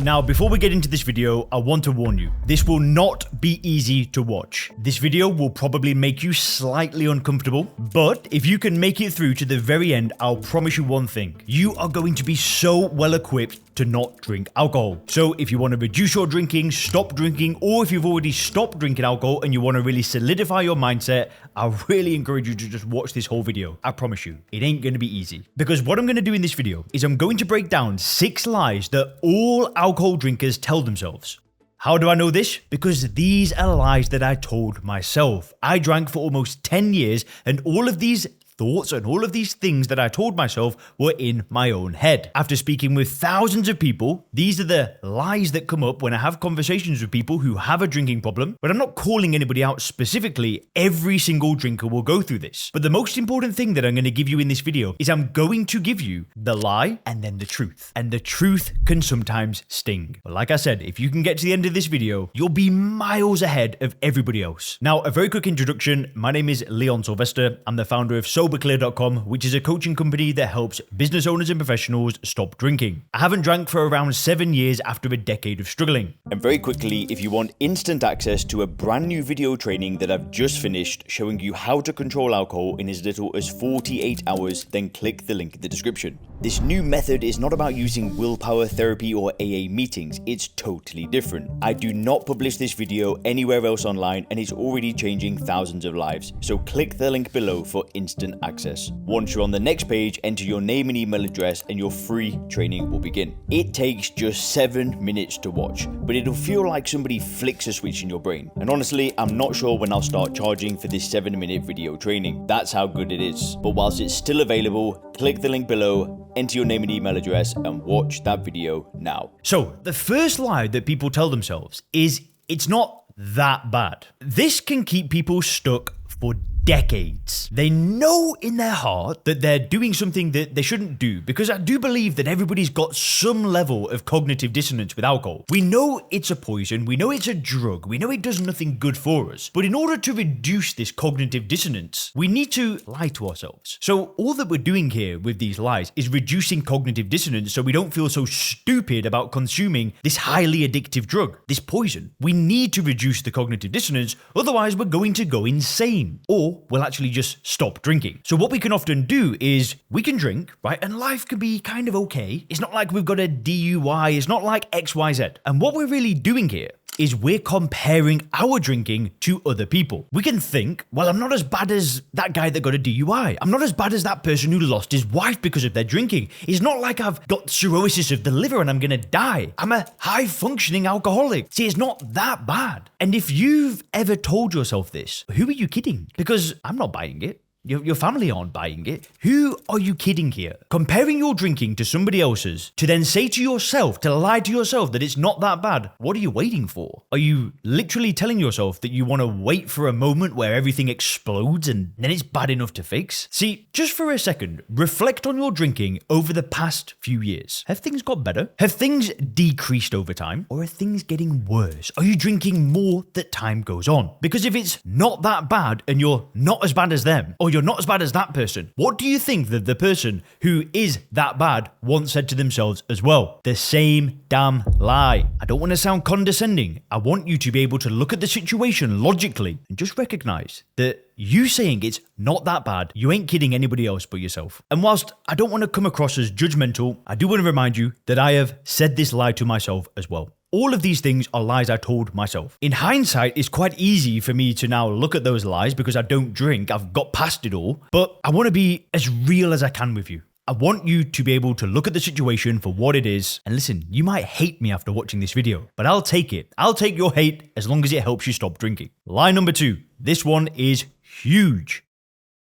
Now, before we get into this video, I want to warn you, this will not be easy to watch. This video will probably make you slightly uncomfortable, but if you can make it through to the very end, I'll promise you one thing. You are going to be so well equipped to not drink alcohol. So if you want to reduce your drinking, stop drinking, or if you've already stopped drinking alcohol and you want to really solidify your mindset, I really encourage you to just watch this whole video. I promise you, it ain't going to be easy. Because what I'm going to do in this video is I'm going to break down 6 lies that all alcohol drinkers tell themselves. How do I know this? Because these are lies that I told myself. I drank for almost 10 years and all of these thoughts and all of these things that I told myself were in my own head. After speaking with thousands of people, these are the lies that come up when I have conversations with people who have a drinking problem, but I'm not calling anybody out specifically. Every single drinker will go through this. But the most important thing that I'm going to give you in this video is I'm going to give you the lie and then the truth. And the truth can sometimes sting. But like I said, if you can get to the end of this video, you'll be miles ahead of everybody else. Now, a very quick introduction. My name is Leon Sylvester. I'm the founder of soberclear.com, which is a coaching company that helps business owners and professionals stop drinking. I haven't drank for around 7 years after a decade of struggling. And very quickly, if you want instant access to a brand new video training that I've just finished showing you how to control alcohol in as little as 48 hours, then click the link in the description. This new method is not about using willpower therapy or AA meetings. It's totally different. I do not publish this video anywhere else online and it's already changing thousands of lives. So click the link below for instant access. Once you're on the next page, enter your name and email address and your free training will begin. It takes just 7 minutes to watch, but it'll feel like somebody flicks a switch in your brain. And honestly, I'm not sure when I'll start charging for this 7-minute video training. That's how good it is. But whilst it's still available, click the link below, enter your name and email address and watch that video now. So the first lie that people tell themselves is it's not that bad. This can keep people stuck for decades. They know in their heart that they're doing something that they shouldn't do, because I do believe that everybody's got some level of cognitive dissonance with alcohol. We know it's a poison, we know it's a drug, we know it does nothing good for us, but in order to reduce this cognitive dissonance, we need to lie to ourselves. So all that we're doing here with these lies is reducing cognitive dissonance so we don't feel so stupid about consuming this highly addictive drug, this poison. We need to reduce the cognitive dissonance, otherwise we're going to go insane, or we'll actually just stop drinking. So what we can often do is we can drink, right? And life can be kind of okay. It's not like we've got a DUI. It's not like XYZ. And what we're really doing here is we're comparing our drinking to other people. We can think, well, I'm not as bad as that guy that got a DUI. I'm not as bad as that person who lost his wife because of their drinking. It's not like I've got cirrhosis of the liver and I'm gonna die. I'm a high-functioning alcoholic. See, it's not that bad. And if you've ever told yourself this, who are you kidding? Because I'm not buying it. Your family aren't buying it. Who are you kidding here? Comparing your drinking to somebody else's, to then say to yourself, to lie to yourself that it's not that bad. What are you waiting for? Are you literally telling yourself that you want to wait for a moment where everything explodes and then it's bad enough to fix? See, just for a second, reflect on your drinking over the past few years. Have things got better? Have things decreased over time? Or are things getting worse? Are you drinking more that time goes on? Because if it's not that bad and you're not as bad as them, or you're not as bad as that person, what do you think that the person who is that bad once said to themselves as well? The same damn lie. I don't want to sound condescending. I want you to be able to look at the situation logically and just recognize that you saying it's not that bad, you ain't kidding anybody else but yourself. And whilst I don't want to come across as judgmental, I do want to remind you that I have said this lie to myself as well. All of these things are lies I told myself. In hindsight, it's quite easy for me to now look at those lies because I don't drink. I've got past it all. But I want to be as real as I can with you. I want you to be able to look at the situation for what it is. And listen, you might hate me after watching this video, but I'll take it. I'll take your hate as long as it helps you stop drinking. Lie number 2. This one is huge.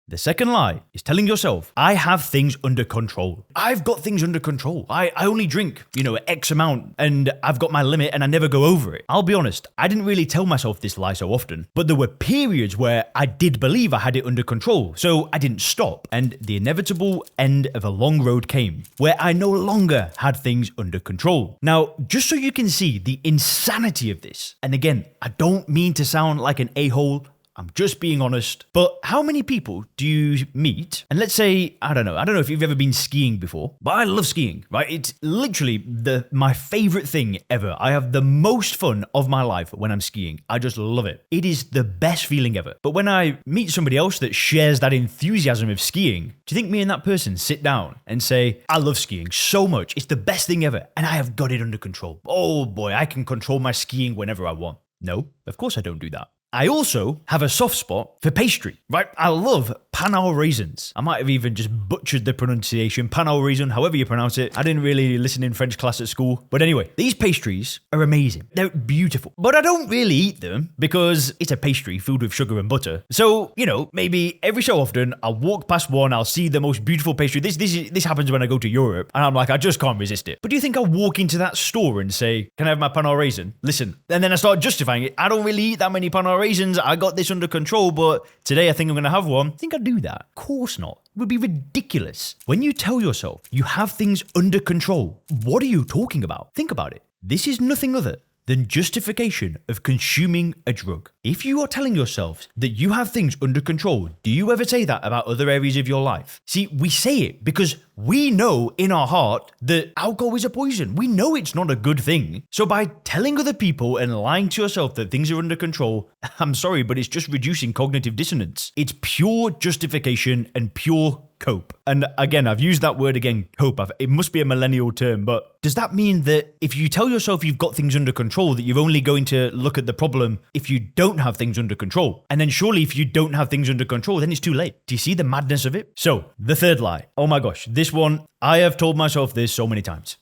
The second lie is telling yourself, I have things under control. I've got things under control. I only drink, X amount and I've got my limit and I never go over it. I'll be honest, I didn't really tell myself this lie so often, but there were periods where I did believe I had it under control. So I didn't stop. And the inevitable end of a long road came where I no longer had things under control. Now, just so you can see the insanity of this, and again, I don't mean to sound like an a-hole. I'm just being honest. But how many people do you meet? And let's say, I don't know if you've ever been skiing before, but I love skiing, right? It's literally my favorite thing ever. I have the most fun of my life when I'm skiing. I just love it. It is the best feeling ever. But when I meet somebody else that shares that enthusiasm of skiing, do you think me and that person sit down and say, I love skiing so much. It's the best thing ever. And I have got it under control. Oh boy, I can control my skiing whenever I want. No, of course I don't do that. I also have a soft spot for pastry, right? I love pan au raisins. I might have even just butchered the pronunciation, pan au raisin, however you pronounce it. I didn't really listen in French class at school. But anyway, these pastries are amazing. They're beautiful. But I don't really eat them because it's a pastry filled with sugar and butter. So, maybe every so often I'll walk past one, I'll see the most beautiful pastry. This happens when I go to Europe and I'm like, I just can't resist it. But do you think I'll walk into that store and say, can I have my pan au raisin? Listen. And then I start justifying it. I don't really eat that many pan au raisins. I got this under control, but today I think I'm going to have one. I think I'd do that. Of course not. It would be ridiculous. When you tell yourself you have things under control, what are you talking about? Think about it. This is nothing other than justification of consuming a drug. If you are telling yourself that you have things under control, do you ever say that about other areas of your life? See, we say it because we know in our heart that alcohol is a poison. We know it's not a good thing. So by telling other people and lying to yourself that things are under control, I'm sorry, but it's just reducing cognitive dissonance. It's pure justification and pure cope. And again, I've used that word again, cope. It must be a millennial term, but does that mean that if you tell yourself you've got things under control, that you're only going to look at the problem if you don't have things under control? And then surely if you don't have things under control, then it's too late. Do you see the madness of it? So the third lie. Oh my gosh, this one, I have told myself this so many times.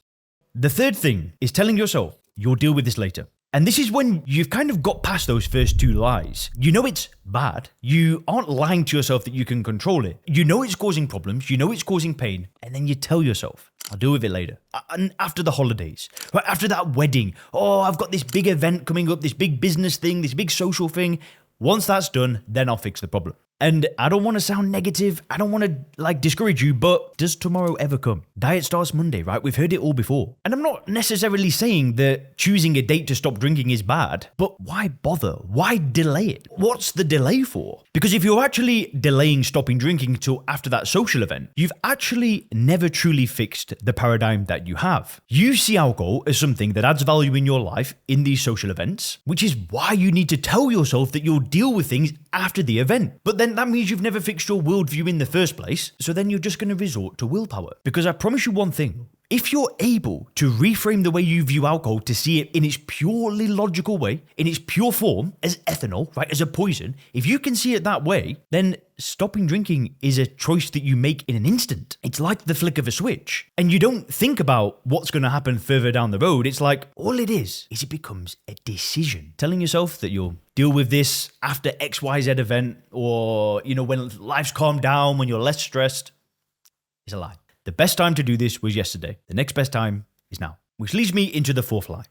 The third thing is telling yourself you'll deal with this later. And this is when you've kind of got past those first two lies. You know it's bad. You aren't lying to yourself that you can control it. You know it's causing problems. You know it's causing pain. And then you tell yourself, I'll deal with it later. And after the holidays, right after that wedding, oh, I've got this big event coming up, this big business thing, this big social thing. Once that's done, then I'll fix the problem. And I don't want to sound negative. I don't want to discourage you, but does tomorrow ever come? Diet starts Monday, right? We've heard it all before. And I'm not necessarily saying that choosing a date to stop drinking is bad, but why bother? Why delay it? What's the delay for? Because if you're actually delaying stopping drinking till after that social event, you've actually never truly fixed the paradigm that you have. You see alcohol as something that adds value in your life in these social events, which is why you need to tell yourself that you'll deal with things after the event. But then that means you've never fixed your worldview in the first place, so then you're just going to resort to willpower. Because I promise you one thing, if you're able to reframe the way you view alcohol to see it in its purely logical way, in its pure form, as ethanol, right, as a poison, if you can see it that way, then stopping drinking is a choice that you make in an instant. It's like the flick of a switch. And you don't think about what's going to happen further down the road. It's like, all it is it becomes a decision. Telling yourself that you'll deal with this after XYZ event, or, when life's calmed down, when you're less stressed, is a lie. The best time to do this was yesterday. The next best time is now. Which leads me into the fourth lie.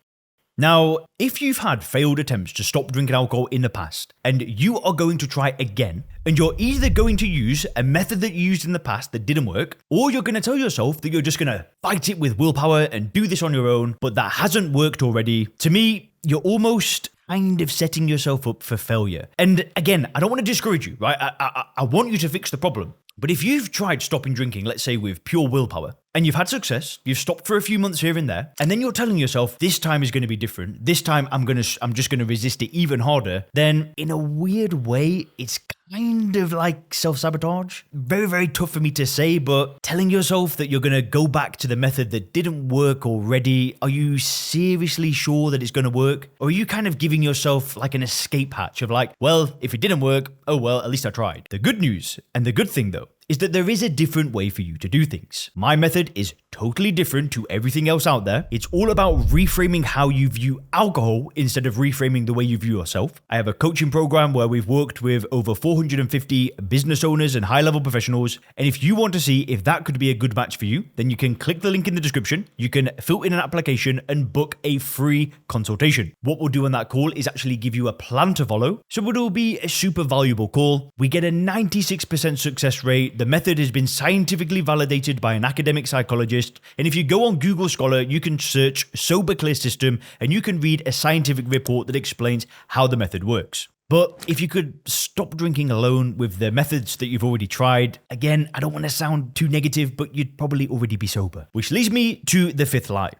Now, if you've had failed attempts to stop drinking alcohol in the past, and you are going to try again, and you're either going to use a method that you used in the past that didn't work, or you're going to tell yourself that you're just going to fight it with willpower and do this on your own, but that hasn't worked already, to me, you're almost kind of setting yourself up for failure. And again, I don't want to discourage you, right? I want you to fix the problem. But if you've tried stopping drinking, let's say with pure willpower, and you've had success, you've stopped for a few months here and there, and then you're telling yourself, this time is going to be different, this time I'm just going to resist it even harder, then in a weird way, it's kind of like self-sabotage. Very, very tough for me to say, but telling yourself that you're going to go back to the method that didn't work already, are you seriously sure that it's going to work? Or are you kind of giving yourself like an escape hatch of like, well, if it didn't work, oh well, at least I tried. The good news, and the good thing though, is that there is a different way for you to do things. My method is totally different to everything else out there. It's all about reframing how you view alcohol instead of reframing the way you view yourself. I have a coaching program where we've worked with over 450 business owners and high-level professionals. And if you want to see if that could be a good match for you, then you can click the link in the description. You can fill in an application and book a free consultation. What we'll do on that call is actually give you a plan to follow. So it'll be a super valuable call. We get a 96% success rate. The method has been scientifically validated by an academic psychologist. psychologist, and if you go on Google Scholar, you can search sober clear system and you can read a scientific report that explains how the method works. But if you could stop drinking alone with the methods that you've already tried, again, I don't want to sound too negative, but you'd probably already be sober. Which leads me to the fifth lie.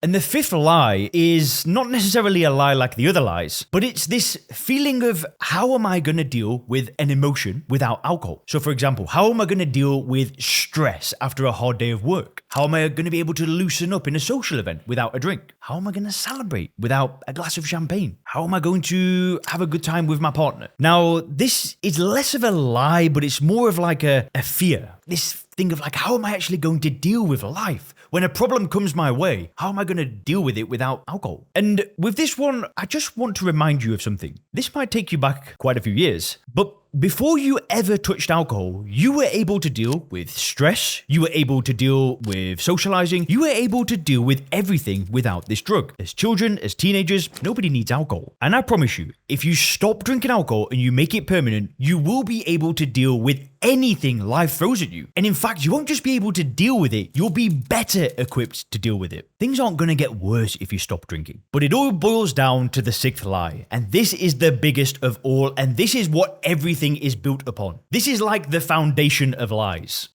And the fifth lie is not necessarily a lie like the other lies, but it's this feeling of how am I going to deal with an emotion without alcohol? So for example, how am I going to deal with stress after a hard day of work? How am I going to be able to loosen up in a social event without a drink? How am I going to celebrate without a glass of champagne? How am I going to have a good time with my partner? Now, this is less of a lie, but it's more of like a fear. This thing of like, how am I actually going to deal with life? When a problem comes my way, how am I going to deal with it without alcohol? And with this one, I just want to remind you of something. This might take you back quite a few years, but before you ever touched alcohol, you were able to deal with stress, you were able to deal with socializing, you were able to deal with everything without this drug. As children, as teenagers, nobody needs alcohol. And I promise you, if you stop drinking alcohol and you make it permanent, you will be able to deal with anything life throws at you. And in fact, you won't just be able to deal with it, you'll be better equipped to deal with it. Things aren't going to get worse if you stop drinking. But it all boils down to the sixth lie. And this is the biggest of all, and this is what everything is built upon. This is like the foundation of lies.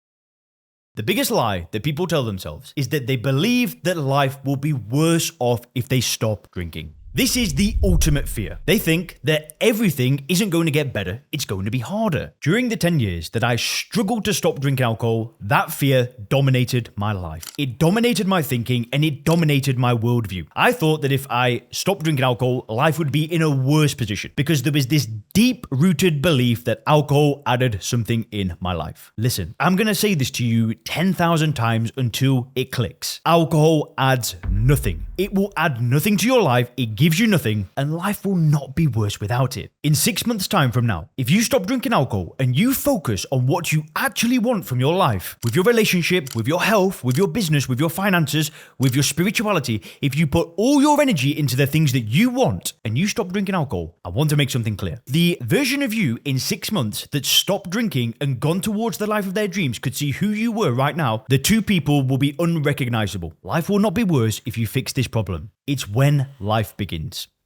The biggest lie that people tell themselves is that they believe that life will be worse off if they stop drinking. This is the ultimate fear. They think that everything isn't going to get better, it's going to be harder. During the 10 years that I struggled to stop drinking alcohol, that fear dominated my life. It dominated my thinking and it dominated my worldview. I thought that if I stopped drinking alcohol, life would be in a worse position because there was this deep-rooted belief that alcohol added something in my life. Listen, I'm going to say this to you 10,000 times until it clicks. Alcohol adds nothing. It will add nothing to your life. It gives you nothing, and life will not be worse without it. In 6 months' time from now, if you stop drinking alcohol and you focus on what you actually want from your life, with your relationship, with your health, with your business, with your finances, with your spirituality, if you put all your energy into the things that you want and you stop drinking alcohol, I want to make something clear. The version of you in 6 months that stopped drinking and gone towards the life of their dreams could see who you were right now. The two people will be unrecognizable. Life will not be worse if you fix this problem. It's when life begins.